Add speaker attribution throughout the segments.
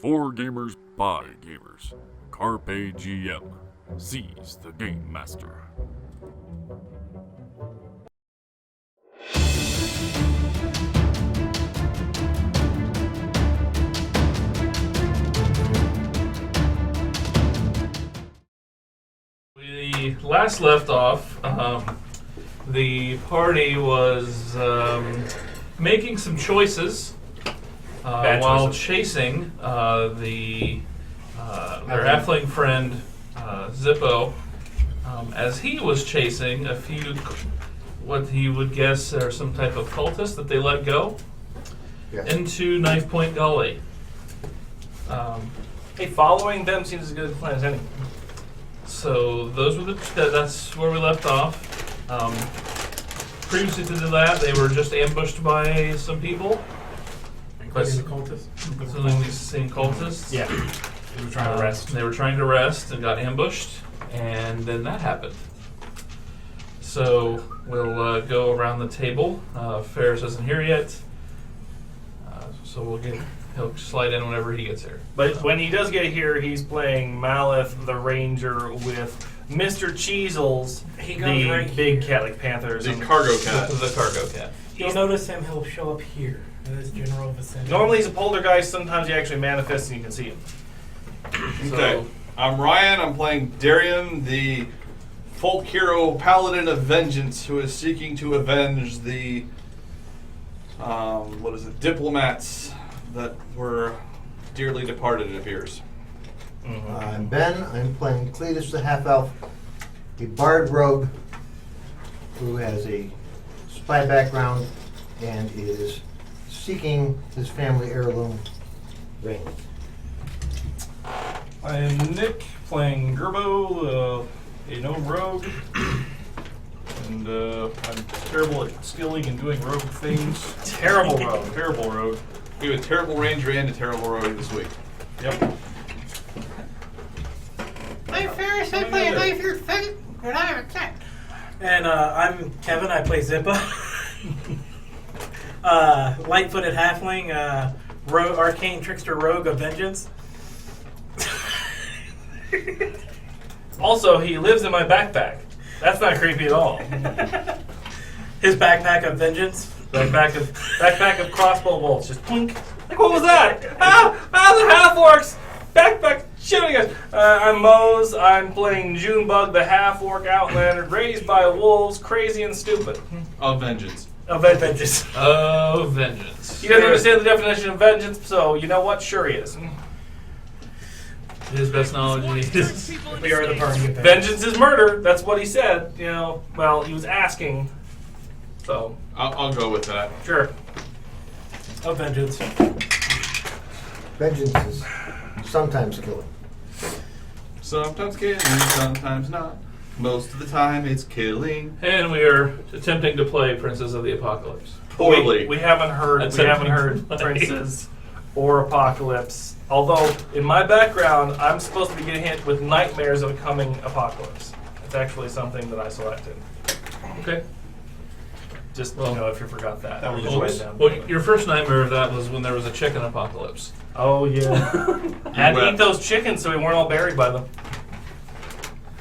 Speaker 1: For gamers by gamers. Carpe GM. Seize the Game Master.
Speaker 2: We last left off, the party was making some choices while chasing their halfling friend Zippo, as he was chasing a few, what he would guess are some type of cultists that they let go into Knife Point Gully.
Speaker 3: Hey, following them seems as good a plan as any.
Speaker 2: So those were that's where we left off. Previously to that, they were just ambushed by some people.
Speaker 4: Including the cultists?
Speaker 2: Including these same cultists.
Speaker 4: Yeah. They were trying to rest.
Speaker 2: They were trying to rest and got ambushed, and then that happened. So we'll go around the table. Ferris isn't here yet, so he'll slide in whenever he gets here.
Speaker 3: But when he does get here, he's playing Malith the Ranger with Mr. Cheezels, the
Speaker 4: right
Speaker 3: big
Speaker 4: here.
Speaker 3: cat like Panthers.
Speaker 5: The cargo cat.
Speaker 2: The cargo cat.
Speaker 4: You'll notice him, he'll show up here in this general vicinity.
Speaker 3: Normally he's a poltergeist, sometimes he actually manifests and you can see him.
Speaker 5: Okay, I'm Ryan. I'm playing Darian, the folk hero paladin of vengeance, who is seeking to avenge the diplomats that were dearly departed, it appears.
Speaker 6: I'm Ben. I'm playing Cletus the half-elf, a bard rogue who has a spy background and is seeking his family heirloom ring.
Speaker 3: I'm Nick, playing Gerbo, a gnome rogue. And I'm terrible at skilling and doing rogue things. Terrible rogue.
Speaker 5: We have a terrible ranger and a terrible rogue this week.
Speaker 3: Yep.
Speaker 4: I'm Ferris, I play a knife-eared faggot, and I have a cat. And I'm Kevin, I play Zippa. Light-footed halfling, arcane trickster rogue of vengeance.
Speaker 3: Also, he lives in my backpack. That's not creepy at all.
Speaker 4: His backpack of vengeance.
Speaker 3: Backpack of crossbow bolts. Just plink. Like, what was that? The half-orcs! Backpack shooting us. I'm Mose. I'm playing Junebug, the half-orc outlander, raised by wolves, crazy and stupid.
Speaker 5: Of vengeance.
Speaker 3: Of vengeance.
Speaker 2: Of vengeance.
Speaker 3: He doesn't understand the definition of vengeance, so you know what? Sure he is.
Speaker 2: His best knowledge is
Speaker 4: We are the party of
Speaker 3: Vengeance is murder. That's what he said. Well, he was asking. So,
Speaker 5: I'll go with that.
Speaker 3: sure.
Speaker 4: Of vengeance.
Speaker 6: Vengeance is sometimes killing.
Speaker 5: Sometimes killing, sometimes not. Most of the time it's killing.
Speaker 2: And we are attempting to play Princes of the Apocalypse.
Speaker 5: Poorly.
Speaker 3: We haven't heard.
Speaker 2: That's
Speaker 3: We haven't
Speaker 2: something
Speaker 3: heard
Speaker 2: like-
Speaker 3: Princes or Apocalypse. Although in my background, I'm supposed to be getting hit with nightmares of a coming apocalypse. It's actually something that I selected.
Speaker 2: Okay.
Speaker 3: Just
Speaker 2: Well,
Speaker 3: if you forgot that.
Speaker 5: that was
Speaker 3: Just
Speaker 5: just
Speaker 3: write
Speaker 5: waste.
Speaker 3: down.
Speaker 2: Well, your first nightmare of that was when there was a chicken apocalypse.
Speaker 3: Oh yeah. Had to
Speaker 5: wept.
Speaker 3: eat those chickens so we weren't all buried by them.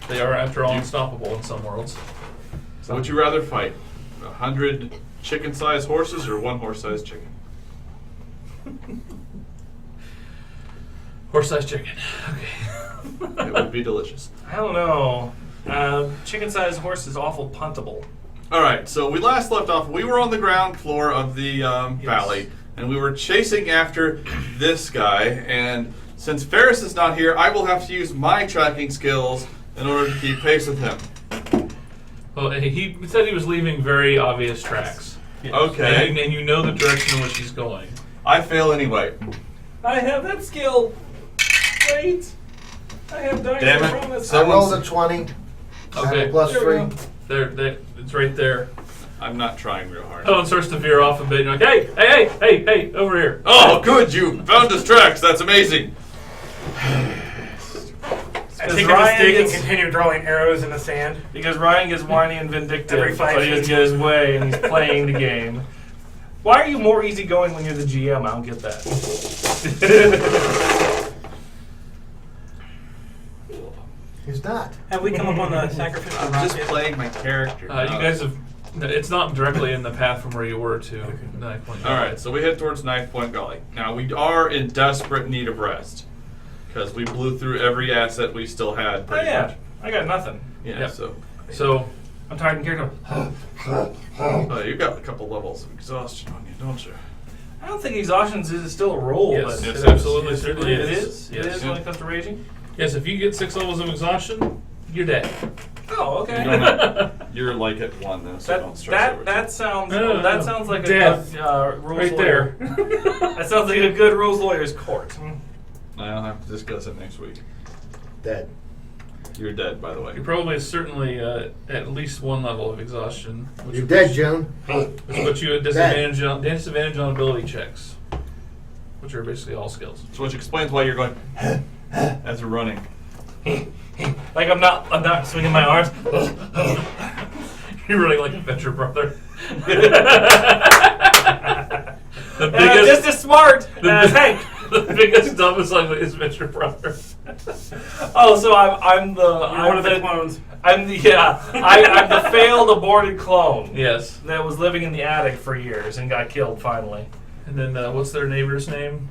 Speaker 2: They are, after all, unstoppable in some worlds.
Speaker 5: So would you rather fight 100 chicken-sized horses or one horse-sized chicken?
Speaker 2: Horse-sized chicken. Okay.
Speaker 5: It would be delicious.
Speaker 3: I don't know. Chicken-sized horse is awful puntable.
Speaker 5: All right, so we last left off. We were on the ground floor of the valley, and we were chasing after this guy. And since Ferris is not here, I will have to use my tracking skills in order to keep pace with him.
Speaker 2: Well, he said he was leaving very obvious tracks.
Speaker 5: Okay,
Speaker 2: And you know the direction in which he's going.
Speaker 5: I fail anyway.
Speaker 3: I have that skill. Wait. I have dice.
Speaker 5: Damn it.
Speaker 3: I promise.
Speaker 6: I rolled a 20.
Speaker 2: Okay.
Speaker 6: Plus
Speaker 3: There we
Speaker 6: 3.
Speaker 3: go.
Speaker 2: It's right there.
Speaker 5: I'm not trying real hard.
Speaker 2: Helen starts to veer off a bit. And you're like, hey, over here.
Speaker 5: Oh, good, you found his tracks. That's amazing.
Speaker 4: I
Speaker 3: Because
Speaker 4: think
Speaker 3: Ryan
Speaker 4: a mistake and
Speaker 3: gets-
Speaker 4: continue throwing arrows in the sand.
Speaker 3: Because Ryan gets whiny and vindictive.
Speaker 4: Every 5
Speaker 3: so he doesn't
Speaker 4: feet.
Speaker 3: get his way and he's playing the game. Why are you more easygoing when you're the GM? I don't get that.
Speaker 6: He's not.
Speaker 4: Have we come up on the sacrificial
Speaker 5: I'm
Speaker 4: rock
Speaker 5: just
Speaker 4: yet?
Speaker 5: playing my character.
Speaker 2: You guys have. It's not directly in the path from where you were to Knife Point.
Speaker 5: All right, so we head towards Knife Point Gully. Now we are in desperate need of rest because we blew through every asset we still had.
Speaker 3: Oh
Speaker 5: Pretty
Speaker 3: yeah,
Speaker 5: much.
Speaker 3: I got nothing.
Speaker 5: Yeah.
Speaker 2: Yep.
Speaker 5: So
Speaker 3: I'm tired and character.
Speaker 5: you've got a couple levels of exhaustion on you, don't you?
Speaker 3: I don't think exhaustion is still a rule.
Speaker 2: Yes,
Speaker 3: but
Speaker 2: it
Speaker 5: is.
Speaker 2: absolutely
Speaker 3: It
Speaker 2: certainly
Speaker 3: is. It
Speaker 2: Yes.
Speaker 3: is when it comes to raging.
Speaker 2: Yes, if you get 6 levels of exhaustion, you're dead.
Speaker 3: Oh, okay.
Speaker 5: You're like at 1 though, so don't stress over it.
Speaker 3: That sounds
Speaker 2: No.
Speaker 3: that sounds like
Speaker 2: Death.
Speaker 3: a good rules
Speaker 2: Right
Speaker 3: lawyer.
Speaker 2: there.
Speaker 3: That sounds like a good rules lawyer's court.
Speaker 5: I'll have to discuss it next week.
Speaker 6: Dead.
Speaker 5: You're dead, by the way.
Speaker 2: You're probably certainly at least 1 level of exhaustion. Which
Speaker 6: You're dead, June.
Speaker 2: Which puts you at disadvantage on ability checks, which are basically all skills.
Speaker 5: So which explains why you're going as we're running.
Speaker 3: Like I'm not swinging my arms.
Speaker 2: You're running like a Venture Brother. The
Speaker 3: And I'm just as smart as Hank.
Speaker 2: The biggest dumbest song is Venture Brother.
Speaker 3: Oh, so I'm
Speaker 4: You're one of the clones.
Speaker 3: I'm the failed aborted clone
Speaker 2: Yes.
Speaker 3: that was living in the attic for years and got killed finally.
Speaker 2: And then what's their neighbor's name?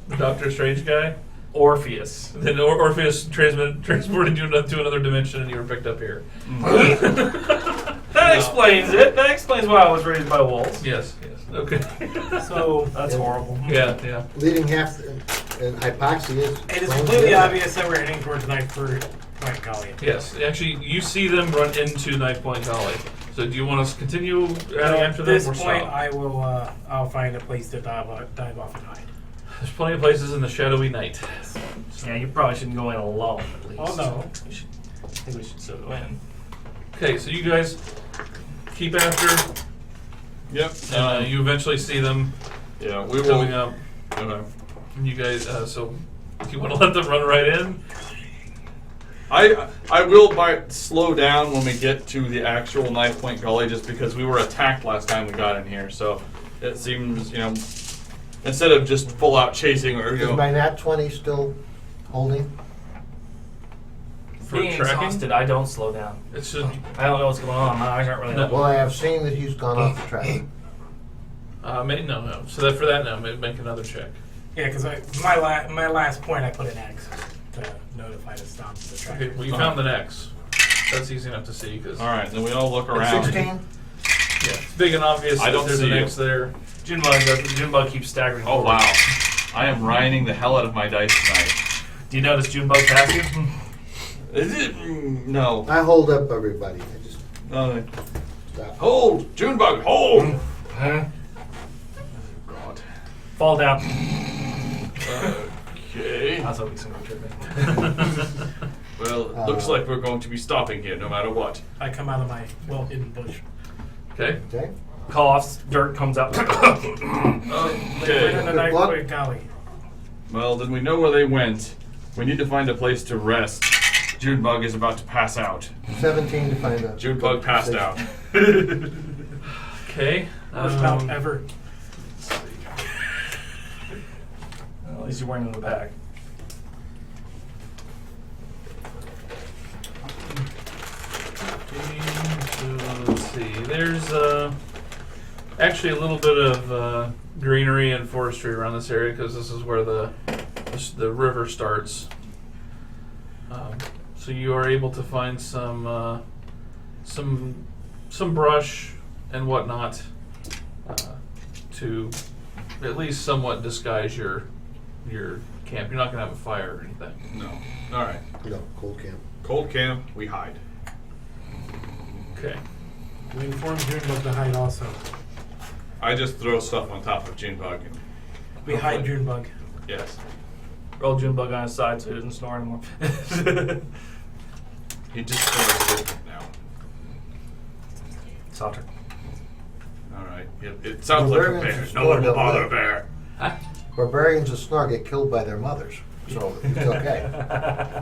Speaker 2: The Doctor Strange guy?
Speaker 3: Orpheus.
Speaker 2: And then Orpheus transported you to another dimension and you were picked up here.
Speaker 3: That explains it. That explains why I was raised by wolves.
Speaker 2: Yes, yes. Okay.
Speaker 3: So that's horrible.
Speaker 2: Yeah, yeah.
Speaker 6: Leading half in hypoxia is.
Speaker 4: It is completely obvious that we're heading towards Knife Point Gully.
Speaker 2: Yes, actually, you see them run into Knife Point Gully. So do you want us to continue running after
Speaker 4: At
Speaker 2: them
Speaker 4: this
Speaker 2: or
Speaker 4: point,
Speaker 2: stop?
Speaker 4: I will. I'll find a place to dive off and hide.
Speaker 2: There's plenty of places in the shadowy night.
Speaker 3: Yeah, you probably shouldn't go in alone, at least.
Speaker 4: Oh no.
Speaker 3: I think we should still go in.
Speaker 2: Okay, so you guys keep after,
Speaker 5: Yep.
Speaker 2: and you eventually see them
Speaker 5: Yeah, we will.
Speaker 2: coming up.
Speaker 5: Okay.
Speaker 2: And you guys, so do you want to let them run right in?
Speaker 5: I will slow down when we get to the actual Knife Point Gully, just because we were attacked last time we got in here. So it seems, instead of just full out chasing or
Speaker 6: Is my nat 20 still holding?
Speaker 2: For
Speaker 3: Being
Speaker 2: tracking?
Speaker 3: exhausted, I don't slow down.
Speaker 2: It should.
Speaker 3: I don't know what's going on. My eyes aren't really open.
Speaker 6: Well, I have seen that he's gone off the track.
Speaker 2: No. So that for that now, make another check.
Speaker 4: Yeah, because my last point, I put an X to notify to stop the track.
Speaker 2: Okay, well you found the X. That's easy enough to see because
Speaker 5: All right, then we all look
Speaker 6: At
Speaker 5: around.
Speaker 6: 16?
Speaker 2: yeah, it's big and obvious
Speaker 5: I
Speaker 2: that
Speaker 5: don't
Speaker 2: there's
Speaker 5: see
Speaker 2: an
Speaker 5: you.
Speaker 2: X there.
Speaker 3: Junebug keeps staggering.
Speaker 5: Oh
Speaker 3: forward.
Speaker 5: wow, I am riding the hell out of my dice tonight.
Speaker 3: Do you notice Junebug pass you?
Speaker 5: Is it? No.
Speaker 6: I hold up everybody. I just stop.
Speaker 5: Hold, Junebug, hold. God.
Speaker 3: Fall down.
Speaker 5: Okay.
Speaker 3: I was hoping someone would trip me.
Speaker 5: Well, it looks like we're going to be stopping here, no matter what.
Speaker 4: I come out of my well-hidden bush.
Speaker 2: Okay.
Speaker 6: Okay?
Speaker 3: Coughs, dirt comes out.
Speaker 4: We're in
Speaker 5: Okay.
Speaker 4: the Knife
Speaker 6: luck.
Speaker 4: Point Gully.
Speaker 5: Well, then we know where they went. We need to find a place to rest. Junebug is about to pass out.
Speaker 6: 17 to find out.
Speaker 5: Junebug passed out.
Speaker 2: Okay.
Speaker 4: Worst bout ever.
Speaker 3: Well, at least you're wearing it in the back.
Speaker 2: Let's see. There's actually a little bit of greenery and forestry around this area because this is where the river starts. So you are able to find some brush and whatnot to at least somewhat disguise your camp. You're not gonna have a fire or anything.
Speaker 5: No. All right.
Speaker 6: No, cold camp.
Speaker 5: Cold camp, we hide.
Speaker 2: Okay.
Speaker 4: We informed Junebug to hide also.
Speaker 5: I just throw stuff on top of Junebug. And
Speaker 4: We hide Junebug.
Speaker 5: yes.
Speaker 3: Roll Junebug on his side so he doesn't snore anymore.
Speaker 5: He just throws different now.
Speaker 3: Salter.
Speaker 5: All right. It sounds like a bear. No one will bother a bear.
Speaker 6: Barbarians and Snore get killed by their mothers, so it's okay.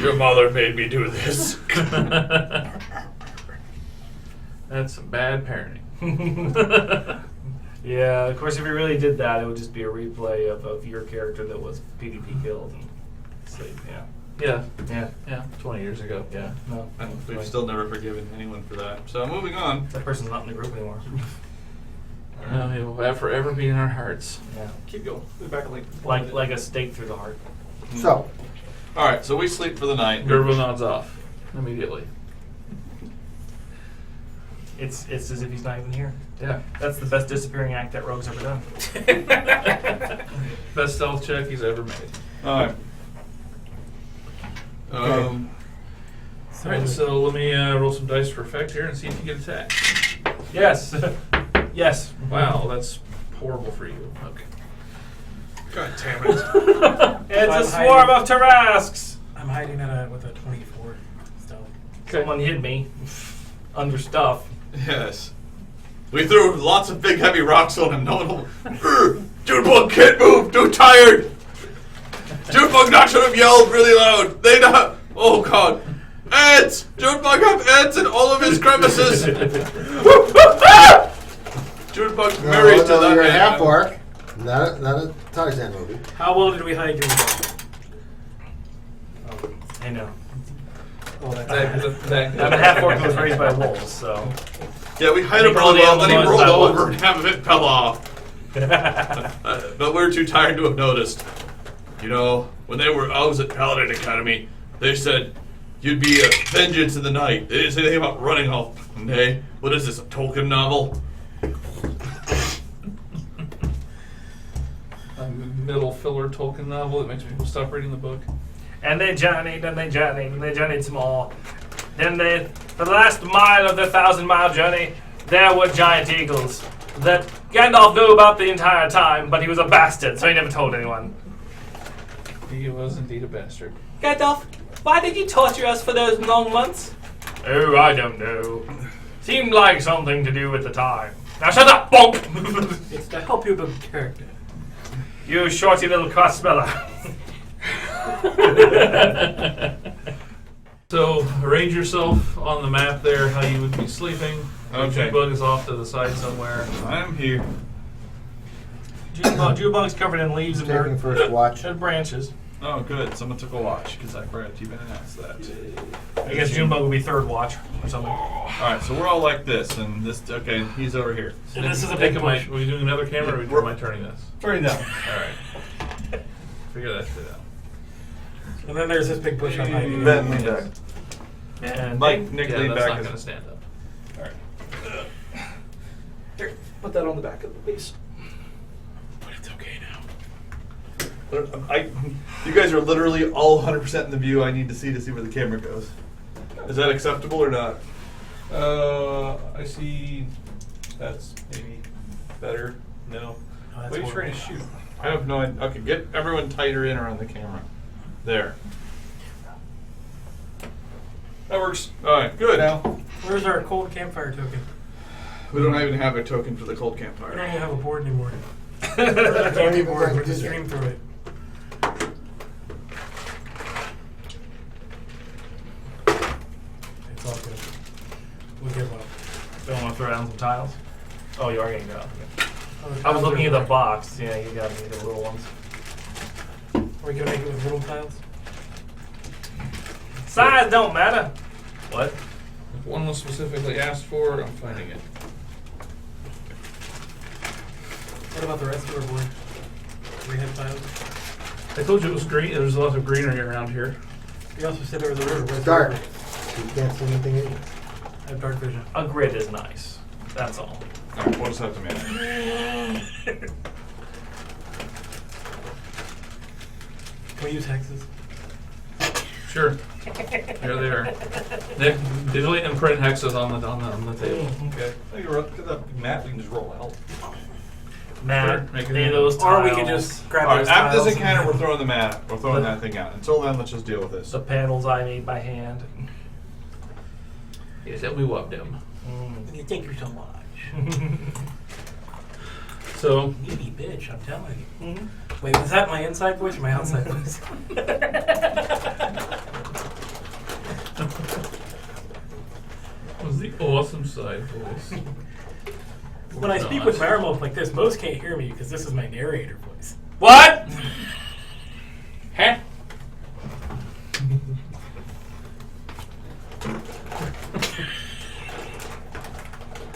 Speaker 5: Your mother made me do this.
Speaker 2: That's some bad parenting.
Speaker 3: Yeah, of course, if you really did that, it would just be a replay of your character that was PvP killed. And so,
Speaker 2: Yeah,
Speaker 3: yeah,
Speaker 2: 20 years ago.
Speaker 3: yeah. No,
Speaker 5: And we've
Speaker 3: right.
Speaker 5: still never forgiven anyone for that. So moving on.
Speaker 3: That person's not in the group anymore.
Speaker 2: He will forever be in our hearts.
Speaker 3: Yeah,
Speaker 5: Keep going. We'll be back in
Speaker 3: like a stake through the heart.
Speaker 6: So,
Speaker 5: All right, so we sleep for the night.
Speaker 2: Gerbil nods off immediately.
Speaker 3: It's as if he's not even here.
Speaker 2: Yeah.
Speaker 3: That's the best disappearing act that Rogue's ever done.
Speaker 2: Best stealth check he's ever made.
Speaker 5: All right.
Speaker 2: All right, so let me roll some dice for effect here and see if you get attacked.
Speaker 3: Yes, yes.
Speaker 2: Wow, that's horrible for you. Okay.
Speaker 4: God damn it.
Speaker 3: It's
Speaker 4: I'm
Speaker 3: a swarm of Tarasques.
Speaker 4: I'm hiding with a 24 stealth.
Speaker 3: Someone hit me under stuff.
Speaker 5: Yes. We threw lots of big heavy rocks on him. No one will. Junebug can't move. Too tired. Junebug not should have yelled really loud. They not. Oh God. Ants. Junebug have ants in all of his crevices. Junebug's married to that
Speaker 6: you're a
Speaker 5: man.
Speaker 6: half orc, not a Tarzan movie.
Speaker 4: How well did we hide you?
Speaker 3: I know.
Speaker 4: Oh, that's
Speaker 3: I'm a half orc who was raised by wolves, so.
Speaker 5: Yeah, we hid him
Speaker 3: Rolled
Speaker 5: really well.
Speaker 3: the
Speaker 5: Then he
Speaker 3: other
Speaker 5: rolled
Speaker 3: ones I
Speaker 5: over
Speaker 3: was.
Speaker 5: and half of it fell off. But we were too tired to have noticed. You know, when I was at Paladin Academy, they said you'd be a vengeance in the night. They didn't say anything about running off. Hey, what is this, a Tolkien novel?
Speaker 2: A middle filler Tolkien novel that makes people stop reading the book.
Speaker 3: And they journeyed, and they journeyed, and they journeyed some more. Then they, for the last mile of their 1,000-mile journey, there were giant eagles that Gandalf knew about the entire time, but he was a bastard, so he never told anyone.
Speaker 2: He was indeed a bastard.
Speaker 3: Gandalf, why did you torture us for those long months? Oh, I don't know. Seemed like something to do with the time. Now shut up, bonk!
Speaker 4: It's to help you build character.
Speaker 3: You shorty little cross speller.
Speaker 2: So arrange yourself on the map there how you would be sleeping.
Speaker 5: Okay.
Speaker 2: Bug is off to the side somewhere.
Speaker 5: I'm here.
Speaker 3: Jewbug's covered in leaves and
Speaker 6: Taking
Speaker 3: dirt
Speaker 6: first watch.
Speaker 3: and branches.
Speaker 5: Oh, good. Someone took a watch because I forgot to even announce that.
Speaker 3: I guess Junebug would be third watch or something.
Speaker 5: All right, so we're all like this, and this. Okay, he's over here.
Speaker 3: And this is a
Speaker 2: Take
Speaker 3: big
Speaker 2: my,
Speaker 3: push.
Speaker 2: are we doing another camera or am I turning this?
Speaker 5: Turn down.
Speaker 2: Alright. Figure that shit out.
Speaker 4: And then there's this big bush on hiding.
Speaker 5: Ben, lean back.
Speaker 3: And
Speaker 5: Mike, Nick,
Speaker 2: Yeah,
Speaker 5: lean
Speaker 2: that's
Speaker 5: back.
Speaker 2: not going to stand up.
Speaker 5: Here, put that on the back of the piece.
Speaker 3: but it's okay now.
Speaker 5: You guys are literally all 100% in the view I need to see where the camera goes. Is that acceptable or not?
Speaker 7: I see. That's maybe better. No.
Speaker 4: Oh, that's
Speaker 7: What are you trying to
Speaker 4: horrible.
Speaker 7: shoot?
Speaker 5: I have no idea. Okay, get everyone tighter in around the camera. There. That works. All right, good.
Speaker 7: Now,
Speaker 4: Where's our cold campfire token?
Speaker 5: We don't even have a token for the cold
Speaker 4: We don't
Speaker 5: campfire.
Speaker 4: even have a board anymore. Where's our candy
Speaker 6: even
Speaker 4: board?
Speaker 6: going
Speaker 4: We're
Speaker 6: to
Speaker 4: just
Speaker 6: do that.
Speaker 4: stream through it. It's all good. We'll give up.
Speaker 3: Don't want to throw down some tiles? Oh, you are going to go. Okay.
Speaker 4: Oh, the
Speaker 3: I was
Speaker 4: tiles
Speaker 3: looking
Speaker 4: are
Speaker 3: at the
Speaker 4: there.
Speaker 3: box. Yeah, you got to get the little ones.
Speaker 4: Are we gonna make it with little tiles?
Speaker 3: Size don't matter. What?
Speaker 2: If one was specifically asked for, I'm finding it.
Speaker 4: What about the rest of our board? We have tiles.
Speaker 2: I told you it was green. There's lots of greenery around here.
Speaker 4: You also said there was a river. Where's
Speaker 6: It's
Speaker 4: the
Speaker 6: dark.
Speaker 4: river?
Speaker 6: You can't see anything in it.
Speaker 4: I have dark vision.
Speaker 3: A grid is nice. That's all.
Speaker 5: All right, what does that demand?
Speaker 4: Can we use hexes?
Speaker 2: Sure. There they are. Nick, digitally imprint hexes on the table.
Speaker 7: okay. Look at that map. We can just roll out.
Speaker 3: Matt,
Speaker 2: Make it
Speaker 3: they
Speaker 2: in.
Speaker 3: those tiles.
Speaker 4: Or we could just grab
Speaker 5: All right,
Speaker 4: those
Speaker 5: after
Speaker 4: tiles.
Speaker 5: this encounter, we're throwing the mat. We're throwing that thing out. Until then, let's just deal with this.
Speaker 3: The panels I made by hand.
Speaker 2: Yes, and we loved him.
Speaker 4: You think you're so much.
Speaker 2: So,
Speaker 4: You be bitch, I'm telling you. Wait, was that my inside voice or my outside voice?
Speaker 2: was the awesome side voice.
Speaker 4: When I speak with Marimov like this, most can't hear me because this is my narrator voice.
Speaker 3: What? Huh?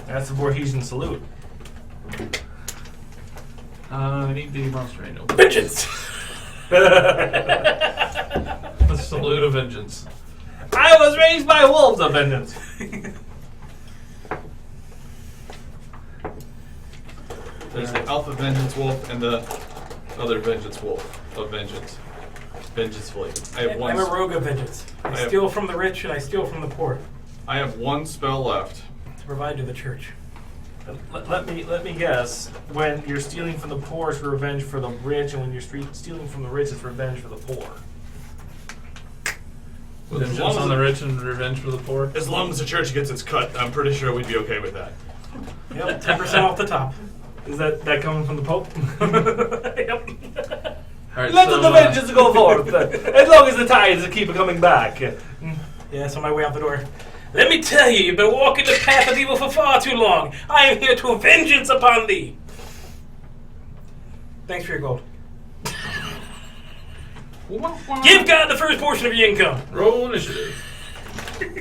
Speaker 3: That's the Voorheesian salute.
Speaker 2: I need the monster manual.
Speaker 4: Vengeance!
Speaker 2: The salute of vengeance.
Speaker 3: I was raised by wolves of vengeance.
Speaker 5: There's the Alpha Vengeance Wolf and the other Vengeance Wolf of Vengeance. Vengefully. I have one.
Speaker 4: I'm a rogue of vengeance. I steal from the rich and I steal from the poor
Speaker 5: I have one spell left.
Speaker 4: to provide to the church.
Speaker 3: Let me guess. When you're stealing from the poor, it's revenge for the rich, and when you're stealing from the rich, it's revenge for the poor.
Speaker 2: Vengeance
Speaker 5: long as
Speaker 2: on the
Speaker 5: it-
Speaker 2: rich and revenge for the poor.
Speaker 5: As long as the church gets its cut, I'm pretty sure we'd be okay with that.
Speaker 4: Yep, 10% off the top.
Speaker 3: Is that coming from the Pope? Yep.
Speaker 2: All right,
Speaker 3: Let
Speaker 2: so,
Speaker 3: the vengeance go forth, as long as the tides keep coming back.
Speaker 4: Yeah, so on my way out the door. Let me tell you, you've been walking the path of evil for far too long. I am here to vengeance upon thee. Thanks for your gold. Give God the first portion of your income.
Speaker 2: roll initiative.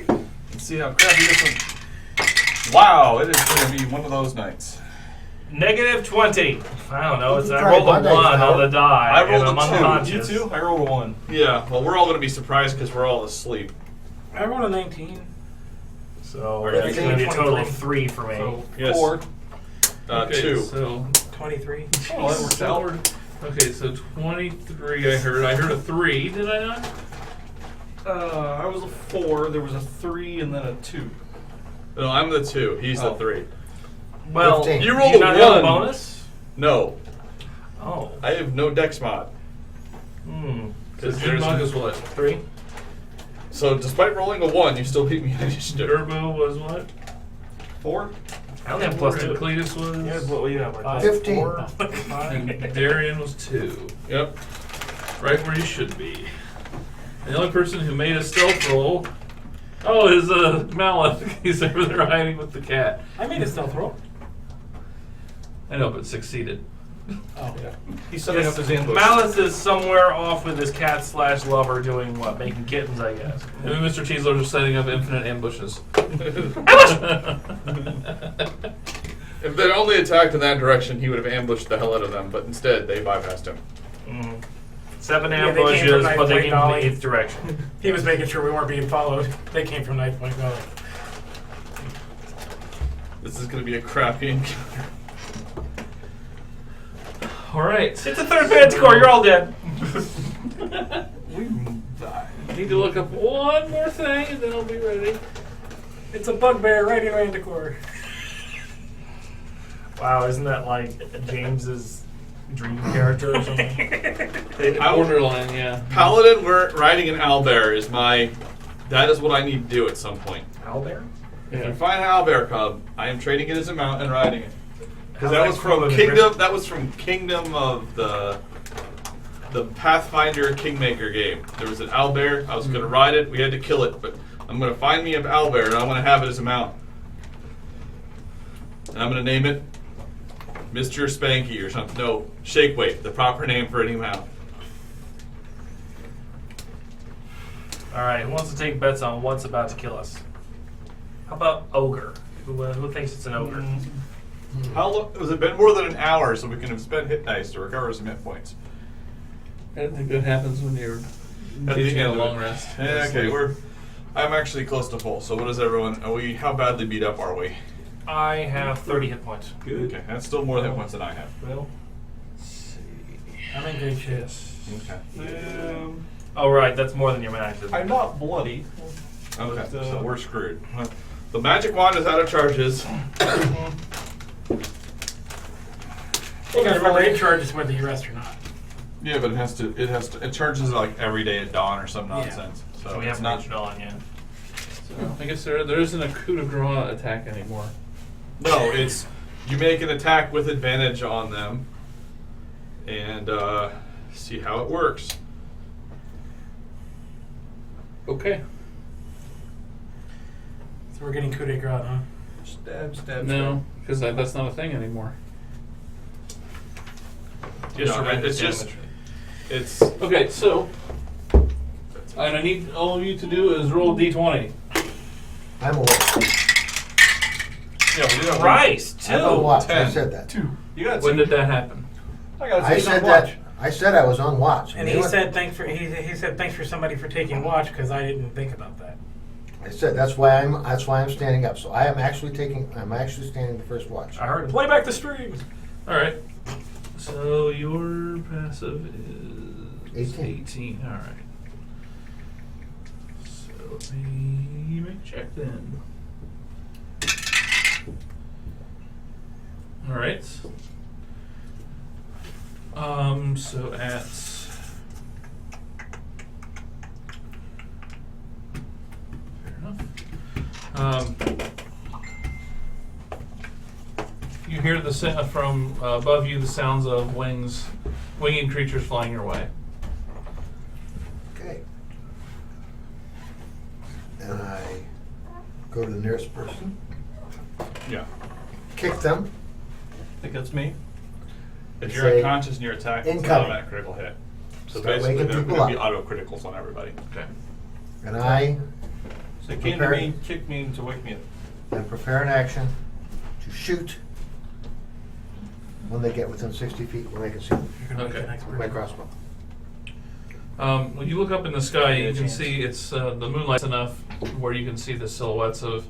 Speaker 5: Let's see how crappy this one. Wow, it is going to be one of those nights.
Speaker 3: Negative 20. I don't know.
Speaker 6: You
Speaker 3: I
Speaker 6: can
Speaker 3: rolled
Speaker 6: try
Speaker 3: a
Speaker 6: Mondays
Speaker 3: 1
Speaker 6: now.
Speaker 3: on the die.
Speaker 5: I rolled
Speaker 3: and
Speaker 5: a
Speaker 3: I'm
Speaker 5: 2.
Speaker 3: unconscious.
Speaker 7: You too? I rolled a 1.
Speaker 5: Yeah, well, we're all going to be surprised because we're all asleep.
Speaker 4: I rolled a 19.
Speaker 3: So
Speaker 4: Or
Speaker 3: it's going to be a total of 3
Speaker 4: 23.
Speaker 3: for me.
Speaker 2: So
Speaker 5: Yes.
Speaker 7: 4.
Speaker 2: okay,
Speaker 5: 2.
Speaker 2: So
Speaker 4: 23.
Speaker 7: Oh, that works out.
Speaker 2: okay, so 23. I heard a 3. Did I not?
Speaker 7: I was a 4. There was a 3 and then a 2.
Speaker 5: No, I'm the 2. He's the
Speaker 7: Oh.
Speaker 5: 3.
Speaker 3: Well,
Speaker 6: 15.
Speaker 5: You
Speaker 3: do
Speaker 5: rolled
Speaker 3: you
Speaker 5: a
Speaker 3: not have
Speaker 5: 1.
Speaker 3: a bonus?
Speaker 5: No,
Speaker 3: Oh.
Speaker 5: I have no dex mod.
Speaker 2: So June is what?
Speaker 3: 3?
Speaker 5: So despite rolling a 1, you still beat me in initiative.
Speaker 2: Turbo was what?
Speaker 7: 4?
Speaker 3: I only have plus
Speaker 2: And
Speaker 3: 2.
Speaker 2: Cletus was.
Speaker 3: Yeah, what do you have? Like
Speaker 2: Five.
Speaker 6: 15.
Speaker 3: 4?
Speaker 2: And Darian was 2.
Speaker 5: Yep.
Speaker 2: Right where you should be. And the only person who made a stealth roll. Oh, is Maleth. He's over there hiding with the cat.
Speaker 4: I made a stealth roll.
Speaker 2: I know, but succeeded.
Speaker 4: Oh,
Speaker 7: Yeah. He's setting up his ambush.
Speaker 3: Malice is somewhere off with his cat/lover doing what? Making kittens, I guess.
Speaker 2: Maybe Mr. Cheeseler is setting up infinite ambushes.
Speaker 5: If they'd only attacked in that direction, he would have ambushed the hell out of them, but instead they bypassed him.
Speaker 3: 7
Speaker 4: Yeah, they came
Speaker 3: ambushes,
Speaker 4: from
Speaker 3: but they
Speaker 4: Knife
Speaker 3: came
Speaker 4: Point
Speaker 3: from
Speaker 4: Valley.
Speaker 3: the 8th direction.
Speaker 4: He was making sure we weren't being followed. They came from Knife Point Valley.
Speaker 5: This is going to be a crappy encounter.
Speaker 2: Alright.
Speaker 3: It's a 3rd Manticore, you're all dead.
Speaker 7: We died.
Speaker 2: Need to look up one more thing and then I'll be ready.
Speaker 4: It's a bugbear right in Manticore.
Speaker 3: Wow, isn't that like James's dream character or something?
Speaker 2: Borderline, yeah.
Speaker 5: Paladin riding an owlbear is that is what I need to do at some point.
Speaker 3: Owlbear?
Speaker 5: If I find an owlbear cub, I am trading it as a mount and riding it. Because
Speaker 3: How's
Speaker 5: that
Speaker 3: that
Speaker 5: was
Speaker 3: cool
Speaker 5: from
Speaker 3: in
Speaker 5: Kingdom.
Speaker 3: the-
Speaker 5: That was from Kingdom of the Pathfinder Kingmaker game. There was an owlbear. I was going to ride it. We had to kill it, but I'm going to find me an owlbear and I want to have it as a mount. And I'm going to name it Mr. Spanky or something. No, Shake Weight, the proper name for any mount.
Speaker 3: Alright, who wants to take bets on what's about to kill us? How about Ogre? Who thinks it's an Ogre?
Speaker 5: How long has it been? More than an hour, so we can have spent hit dice to recover some hit points.
Speaker 2: I don't think that happens when you're
Speaker 5: At the
Speaker 2: taking a
Speaker 5: end of
Speaker 2: long
Speaker 5: it.
Speaker 2: rest.
Speaker 5: Yeah, okay, I'm actually close to full. So what is everyone? How badly beat up are we?
Speaker 3: I have 30 hit points.
Speaker 7: Good.
Speaker 5: Okay, that's still more hit points than I have.
Speaker 7: Well, let's see.
Speaker 4: I'm in great shape.
Speaker 5: Okay.
Speaker 3: Oh, right, that's more than your max. isn't it?
Speaker 7: I'm not bloody.
Speaker 5: Okay,
Speaker 7: But,
Speaker 5: so we're screwed. The magic wand is out of charges.
Speaker 4: You gotta remember, it charges whether you rest or not.
Speaker 5: Yeah, but it charges like every day at dawn or some nonsense. So
Speaker 3: So we
Speaker 5: it's
Speaker 3: haven't
Speaker 5: not.
Speaker 3: reached dawn yet.
Speaker 2: So I guess there isn't a coup de grace attack anymore.
Speaker 5: No, it's you make an attack with advantage on them, and see how it works.
Speaker 2: Okay.
Speaker 4: So we're getting coup de grace, huh?
Speaker 7: Stab, stab,
Speaker 2: No, because that's not a thing anymore.
Speaker 3: Just
Speaker 5: No,
Speaker 3: remember
Speaker 5: it's just-
Speaker 3: damage.
Speaker 5: It's
Speaker 2: Okay, so and I need all you to do is roll d20.
Speaker 6: I'm awake.
Speaker 3: Yeah, we did a
Speaker 4: Christ,
Speaker 6: I'm on watch. I
Speaker 5: 10.
Speaker 6: said that.
Speaker 7: 2. You got
Speaker 2: When did that happen?
Speaker 7: I got
Speaker 6: I said that. I said I was on watch.
Speaker 4: And he said thanks for somebody for taking watch because I didn't think about that.
Speaker 6: I said that's why I'm standing up. So I'm actually standing the first watch.
Speaker 3: I heard it. Play back the stream.
Speaker 2: All right. So your passive is
Speaker 6: 18.
Speaker 2: 18. All right. So let me make a check then. All right. So at fair enough. You hear the from above you the sounds of winging creatures flying your way.
Speaker 6: Okay. And I go to the nearest person,
Speaker 5: yeah.
Speaker 6: kick them.
Speaker 7: I think that's me.
Speaker 5: If you're
Speaker 6: Say,
Speaker 5: unconscious and you're attacked, it's an
Speaker 6: incoming.
Speaker 5: automatic critical hit. So
Speaker 6: Start
Speaker 5: basically,
Speaker 6: waking
Speaker 5: they're
Speaker 6: people
Speaker 5: going to be
Speaker 6: up.
Speaker 5: auto criticals on everybody.
Speaker 2: Okay.
Speaker 6: And I
Speaker 7: So they came to
Speaker 6: Prepare.
Speaker 7: me, kicked me to wake me up.
Speaker 6: then prepare an action to shoot when they get within 60 feet when I can see them
Speaker 4: You're gonna
Speaker 2: Okay.
Speaker 4: make the next
Speaker 6: with my
Speaker 4: person.
Speaker 6: crossbow.
Speaker 2: When you look up in the sky, you
Speaker 4: Yeah,
Speaker 2: can
Speaker 4: chance.
Speaker 2: see it's the moonlight's enough where you can see the silhouettes of.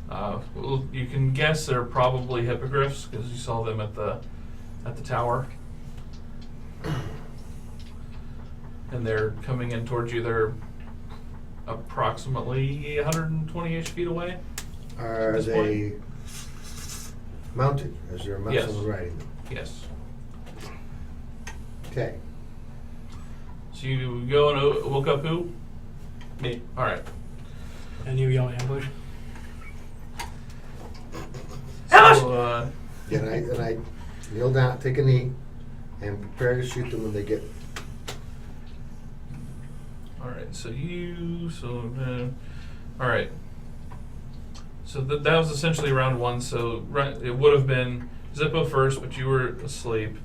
Speaker 2: Well, you can guess they're probably hippogriffs because you saw them at the tower, and they're coming in towards you. They're approximately 120-ish feet away.
Speaker 6: Are
Speaker 2: this
Speaker 6: they mounted? Is there a mount
Speaker 2: Yes.
Speaker 6: someone riding them?
Speaker 2: Yes.
Speaker 6: Okay.
Speaker 2: So you go and woke up who?
Speaker 7: Me.
Speaker 2: All right.
Speaker 4: And you yell ambush.
Speaker 2: So,
Speaker 6: And I kneel down, take a knee, and prepare to shoot them when they get.
Speaker 2: all right. All right. So that was essentially round one. So it would have been Zippo first, but you were asleep.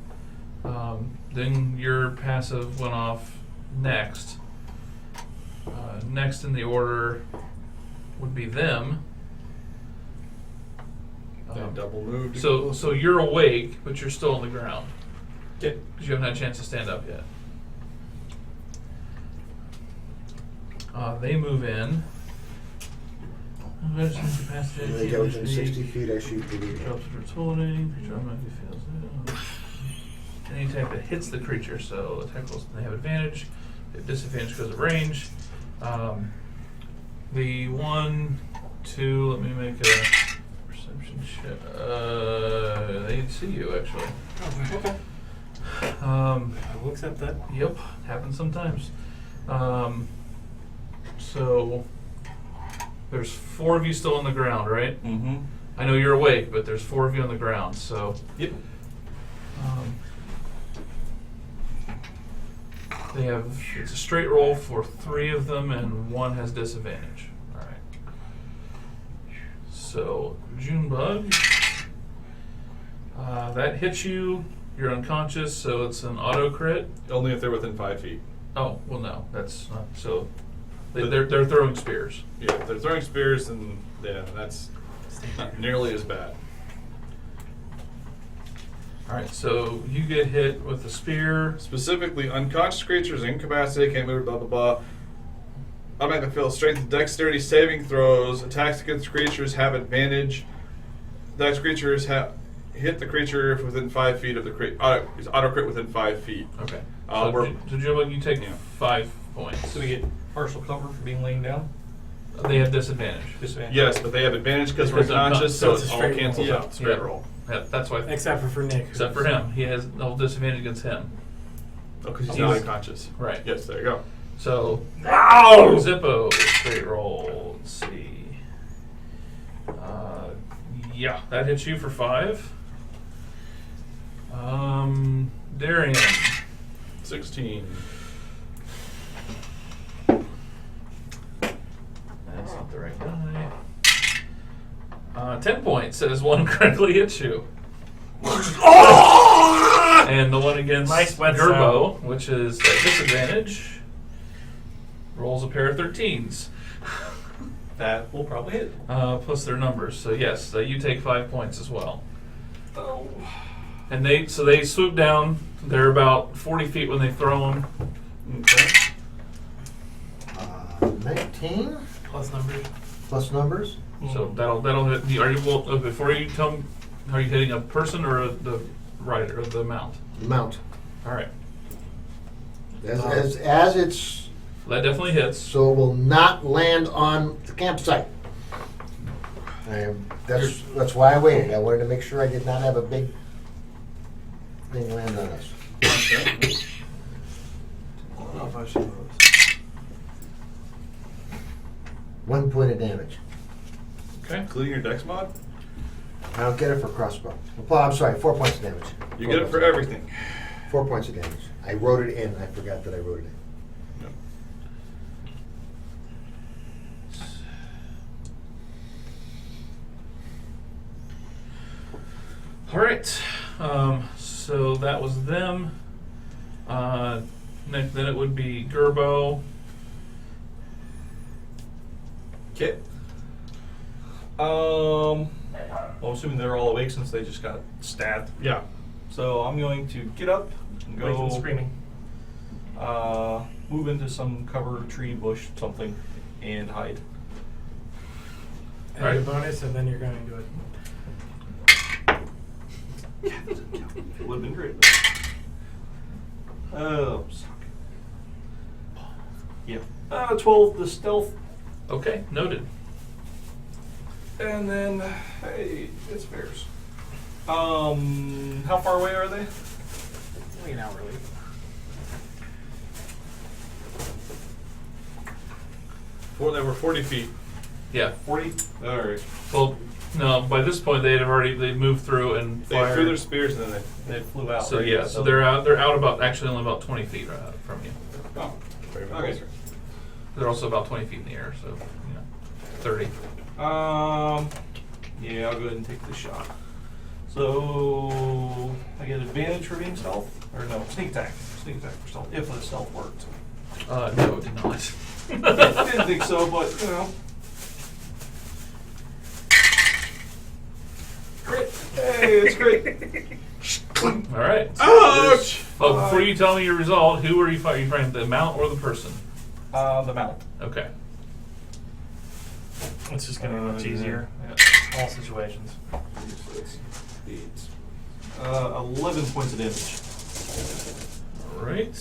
Speaker 2: Then your passive went off next. Next in the order would be them.
Speaker 5: They double move. to
Speaker 2: So
Speaker 5: go.
Speaker 2: so you're awake, but you're still on the ground
Speaker 7: Okay.
Speaker 2: because you haven't had a chance to stand up yet. They move in.
Speaker 6: When they get within 60 feet, I shoot the leader.
Speaker 2: Drops its holding. Creature automatically fails. Any attack that hits the creature, so attack rolls, they have advantage. They have disadvantage because of range. The 1, 2. Let me make a perception check. They see you actually.
Speaker 4: Okay.
Speaker 2: Um,
Speaker 4: I will accept that.
Speaker 2: Yep, happens sometimes. So there's 4 of you still on the ground, right?
Speaker 5: Mm-hmm.
Speaker 2: I know you're awake, but there's 4 of you on the ground. So
Speaker 7: Yep.
Speaker 2: they have it's a straight roll for 3 of them, and 1 has disadvantage. All right. So Junebug, that hits you. You're unconscious, so it's an auto crit.
Speaker 5: Only if they're within 5 feet.
Speaker 2: Oh well, no, that's not so. They're throwing spears.
Speaker 5: Yeah, if they're throwing spears, then yeah, that's not nearly as bad.
Speaker 2: All right, so you get hit with a spear.
Speaker 5: Specifically, unconscious creatures, incapacitated, can't move, blah blah blah. Automatically fail strength and dexterity saving throws. Attacks against creatures have advantage. Those creatures hit the creature if within 5 feet of the crit. Auto crit within 5 feet.
Speaker 2: Okay.
Speaker 5: So
Speaker 2: So Junebug, you take
Speaker 5: Yeah.
Speaker 2: 5 points.
Speaker 7: So we get partial cover for being laying down.
Speaker 2: They have disadvantage.
Speaker 7: Disadvantage.
Speaker 5: Yes, but they have advantage because we're
Speaker 2: Because I'm
Speaker 5: unconscious,
Speaker 2: not-
Speaker 5: so
Speaker 4: so it's
Speaker 5: it
Speaker 4: a
Speaker 5: all
Speaker 4: straight
Speaker 5: cancels
Speaker 4: roll.
Speaker 5: out. Straight roll.
Speaker 2: Yeah, that's why.
Speaker 4: Except for Nick.
Speaker 2: Except for him, he has no disadvantage against him.
Speaker 5: Oh, because he's
Speaker 2: He's-
Speaker 5: not unconscious.
Speaker 2: Right.
Speaker 5: Yes, there you go.
Speaker 2: So
Speaker 4: Ow!
Speaker 2: Zippo straight roll. Let's see. Yeah, that hits you for 5. Darian.
Speaker 5: 16.
Speaker 2: That's not the right guy. 10 points as one critically hits you. And the one against
Speaker 4: Nice wet
Speaker 2: Gerbo, which is at disadvantage, rolls a pair of 13s.
Speaker 3: That will probably hit.
Speaker 2: Plus their numbers. So yes, you take 5 points as well.
Speaker 3: Oh.
Speaker 2: And they swoop down. They're about 40 feet when they throw them.
Speaker 3: Okay.
Speaker 6: 19
Speaker 4: Plus numbers.
Speaker 6: plus numbers.
Speaker 2: So that'll hit. Are you before you tell me? Are you hitting a person or the rider or the mount?
Speaker 6: Mount.
Speaker 2: All right,
Speaker 6: As it's,
Speaker 2: that definitely hits.
Speaker 6: so it will not land on the campsite. That's why I waited. I wanted to make sure I did not have a big thing land on us.
Speaker 3: Okay.
Speaker 7: I don't know if I should those.
Speaker 6: 1 point of damage.
Speaker 2: Okay.
Speaker 5: Including your dex mod?
Speaker 6: I don't get it for crossbow. Well, I'm sorry, 4 points of damage.
Speaker 5: You get it for everything.
Speaker 6: 4 points of damage. I wrote it in. I forgot that I wrote it in.
Speaker 5: Yep.
Speaker 2: All right. So that was them. Then it would be Gerbo.
Speaker 3: Okay. Well, I'm assuming they're all awake since they just got stabbed.
Speaker 5: Yeah.
Speaker 3: So I'm going to get up and
Speaker 4: Awake and
Speaker 3: go
Speaker 4: screaming.
Speaker 3: move into some cover, tree, bush, something, and hide.
Speaker 4: And
Speaker 2: Alright.
Speaker 4: your bonus, and then you're going to do it.
Speaker 3: It would have been great. Oh, suck. Yeah. 12 the stealth,
Speaker 2: Okay, noted.
Speaker 3: and then hey, it's bears. How far away are they?
Speaker 4: Only an hour late.
Speaker 5: They were 40 feet.
Speaker 2: Yeah.
Speaker 3: 40. All right.
Speaker 2: Well, no. By this point, they moved through and
Speaker 5: They
Speaker 2: fired.
Speaker 5: threw their spears and then
Speaker 3: They flew out.
Speaker 2: So
Speaker 3: right?
Speaker 2: yeah, so they're out about actually only about 20 feet from you.
Speaker 5: oh, very
Speaker 3: Okay.
Speaker 5: closer.
Speaker 2: They're also about 20 feet in the air, so 30.
Speaker 3: Yeah, I'll go ahead and take the shot. So I get advantage for being stealth, or no, sneak attack. Sneak attack for stealth, if the stealth worked.
Speaker 2: No, it did not.
Speaker 3: Didn't think so, but you know. Great. Hey, it's great.
Speaker 2: All right.
Speaker 5: Ouch!
Speaker 2: Oh, before you tell me your result, who are you fighting? You fighting the mount or the person?
Speaker 3: The mount.
Speaker 2: Okay.
Speaker 4: It's just going to be much easier.
Speaker 3: Yeah.
Speaker 4: All situations.
Speaker 3: 11 points of damage.
Speaker 2: All right.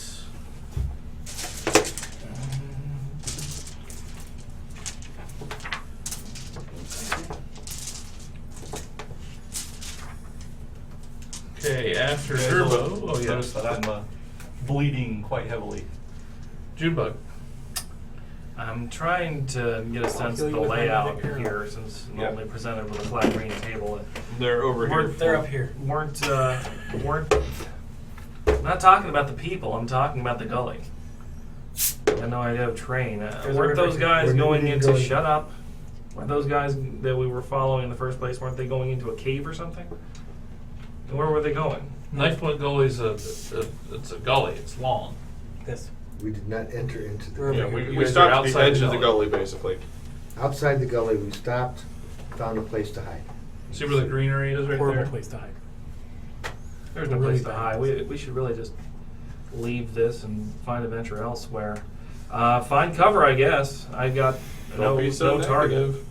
Speaker 2: Okay, after
Speaker 3: You guys
Speaker 2: Turbo.
Speaker 3: will
Speaker 2: Oh, yeah.
Speaker 3: Notice that I'm bleeding quite heavily.
Speaker 2: Junebug.
Speaker 4: I'm trying to get a sense of the layout here, since normally presented with a flat green table.
Speaker 5: They're over here.
Speaker 4: They're up here. Weren't I'm not talking about the people. I'm talking about the gully. I have no idea of terrain. Weren't those guys going into? Shut up. Weren't those guys that we were following in the first place? Weren't they going into a cave or something? And where were they going?
Speaker 2: Knife Point Gully is it's a gully. It's long.
Speaker 4: This.
Speaker 6: We did not enter into the
Speaker 5: Yeah,
Speaker 2: You
Speaker 5: we
Speaker 2: guys are
Speaker 5: stopped at the
Speaker 2: outside
Speaker 5: edge
Speaker 2: the
Speaker 5: of the
Speaker 2: gully.
Speaker 5: gully, basically.
Speaker 6: outside the gully. We stopped, found a place to hide.
Speaker 2: See where the greenery is right
Speaker 4: Horrible
Speaker 2: there?
Speaker 4: place to hide.
Speaker 2: There's no
Speaker 4: Really
Speaker 2: place to
Speaker 4: bad.
Speaker 2: hide.
Speaker 4: We should really just leave this and find adventure elsewhere. Find cover, I guess. I've got
Speaker 5: Don't be so
Speaker 4: no target.
Speaker 5: negative.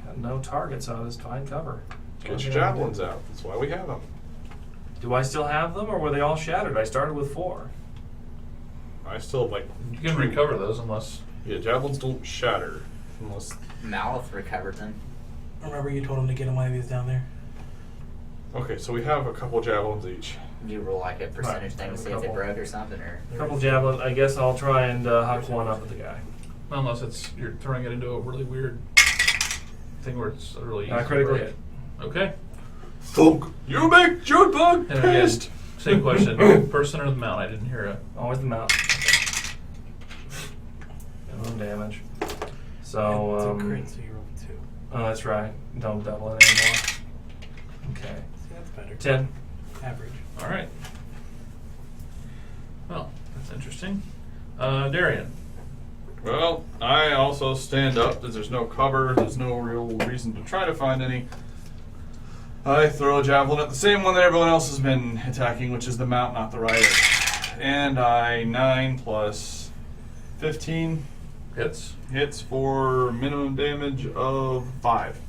Speaker 4: Got no target, so I'll just find cover.
Speaker 5: Get your javelins out. That's why we have them.
Speaker 4: Do I still have them, or were they all shattered? I started with 4.
Speaker 5: I still like.
Speaker 2: You can recover those unless.
Speaker 5: Yeah, javelins don't shatter unless.
Speaker 8: Mouth recovered them.
Speaker 4: Remember you told him to get him while he was down there?
Speaker 5: Okay, so we have a couple javelins each.
Speaker 8: You roll like a percentage thing to see if they
Speaker 4: couple.
Speaker 8: broke or something, or
Speaker 4: A couple javelins. I guess I'll try and huck one up at the guy.
Speaker 2: Unless you're throwing it into a really weird thing where it's really easy.
Speaker 4: Critical
Speaker 2: to
Speaker 4: hit.
Speaker 2: break. Okay.
Speaker 5: Thunk! You make Junebug
Speaker 2: And again,
Speaker 5: pissed!
Speaker 2: same question. Person or the mount? I didn't hear it.
Speaker 4: Always the mount. No damage. So,
Speaker 7: It's a crit, so you roll 2.
Speaker 4: Oh, that's right. Don't double it anymore. Okay.
Speaker 7: That's better.
Speaker 4: 10.
Speaker 7: Average.
Speaker 2: All right. Well, that's interesting. Darian.
Speaker 5: Well, I also stand up because there's no cover. There's no real reason to try to find any. I throw a javelin at the same one that everyone else has been attacking, which is the mount, not the rider. And I 9 plus 15
Speaker 2: Hits.
Speaker 5: hits for minimum damage of 5.